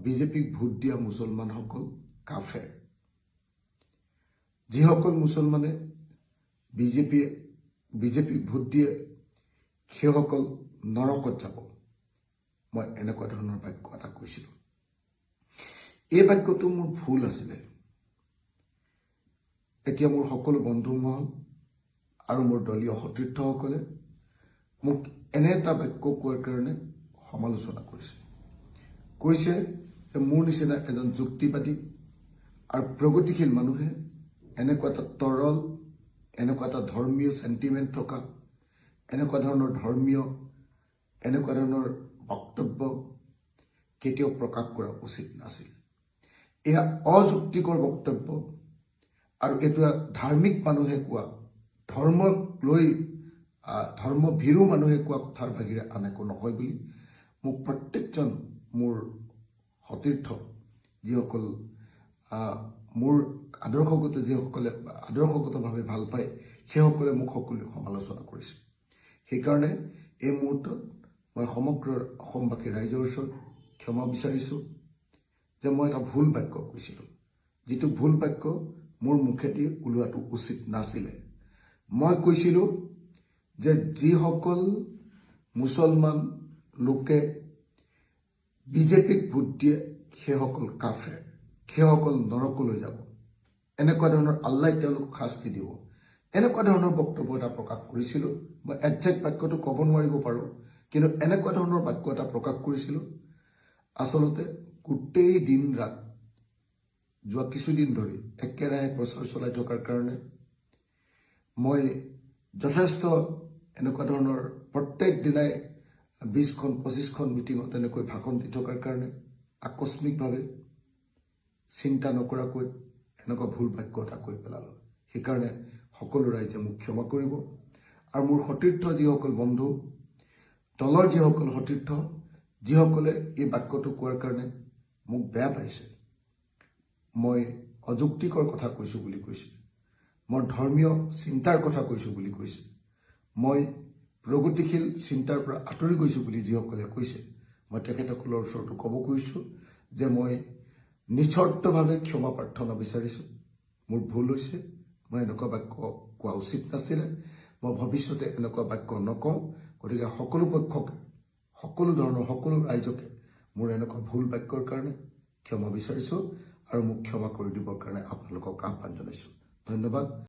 বিজেপিক ভোট দিয়া মুছলমানসকল কাফেৰ। যিসকল মুছলমানে বিজেপিক ভোট দিয়ে সেইসকল নৰকত যাব। মই এনেকুৱা ধৰণৰ বাক্য এটা কৈছিলোঁ। এই বাক্যটো মোৰ ভুল আছিলে। এতিয়া মোৰ সকলো বন্ধুমহল আৰু মোৰ দলীয় সতীৰ্থসকলে মোক এনে এটা বাক্য কোৱাৰ কাৰণে সমালোচনা কৰিছে। কৈছে যে মোৰ নিচিনা এজন যুক্তিবাদী আৰু প্ৰগতিশীল মানুহে এনেকুৱা এটা তৰল, এনেকুৱা এটা ধৰ্মীয় চেণ্টিমেণ্ট থকা, এনেকুৱা ধৰণৰ বক্তব্য কেতিয়াও প্ৰকাশ কৰা উচিত নাছিল। এয়া অযুক্তিকৰ বক্তব্য আৰু এইটো ধাৰ্মিক মানুহে কোৱা, ধৰ্মভীৰু মানুহে কোৱা কথাৰ বাহিৰে আন একো নহয় বুলি মোক প্ৰত্যেকজন মোৰ সতীৰ্থ, যিসকল মোৰ যিসকলে আদৰ্শগতভাৱে ভাল পায়, সেইসকলে মোক সকলোৱে সমালোচনা কৰিছে। সেইকাৰণে এই মুহূৰ্তত মই সমগ্ৰ অসমবাসী ৰাইজৰ ওচৰত ক্ষমা বিচাৰিছোঁ যে মই এটা ভুল বাক্য কৈছিলোঁ, যিটো ভুল বাক্য মোৰ মুখেদি ওলোৱাটো উচিত নাছিলে। মই কৈছিলোঁ যে যিসকল মুছলমান লোকে বিজেপিক ভোট দিয়ে সেইসকল কাফেৰ, সেইসকল নৰকলৈ যাব, এনেকুৱা ধৰণৰ আল্লাই তেওঁলোকক শাস্তি দিব, এনেকুৱা ধৰণৰ বক্তব্য এটা প্ৰকাশ কৰিছিলোঁ। মই একজেক্ট বাক্যটো ক'ব নোৱাৰিব পাৰোঁ, কিন্তু এনেকুৱা ধৰণৰ বাক্য এটা প্ৰকাশ কৰিছিলোঁ। আচলতে গোটেই দিন ৰাত যোৱা কিছুদিন ধৰি একেৰাহে প্ৰচাৰ চলাই থকাৰ কাৰণে মই যথেষ্ট এনেকুৱা ধৰণৰ প্ৰত্যেক দিনাই 20-25খন মিটিঙত এনেকৈ ভাষণ দি থকাৰ কাৰণে আকস্মিকভাৱে চিন্তা নকৰাকৈ এনেকুৱা ভুল বাক্য এটা কৈ পেলালোঁ। সেইকাৰণে সকলো ৰাইজে মোক ক্ষমা কৰিব। আৰু মোৰ সতীৰ্থ যিসকল বন্ধু, দলৰ যিসকল সতীৰ্থ, যিসকলে এই বাক্যটো কোৱাৰ কাৰণে মোক বেয়া পাইছে, মই অযুক্তিকৰ কথা কৈছোঁ বুলি কৈছে, মই ধৰ্মীয় চিন্তাৰ কথা কৈছোঁ বুলি কৈছে, মই প্ৰগতিশীল চিন্তাৰ পৰা আঁতৰি গৈছোঁ বুলি যিসকলে কৈছে, মই তেখেতসকলৰ ওচৰতো ক'ব খুজিছোঁ যে মই নিস্বাৰ্থভাৱে ক্ষমা প্ৰাৰ্থনা বিচাৰিছোঁ। মোৰ ভুল হৈছে, মই এনেকুৱা বাক্য কোৱা উচিত নাছিলে। মই ভৱিষ্যতে এনেকুৱা বাক্য নকওঁ। গতিকে সকলো পক্ষকে, সকলো ৰাইজকে মোৰ এনেকুৱা ভুল বাক্যৰ কাৰণে ক্ষমা বিচাৰিছোঁ আৰু মোক ক্ষমা কৰি দিবৰ কাৰণে আপোনালোকক আহ্বান জনাইছোঁ। ধন্যবাদ।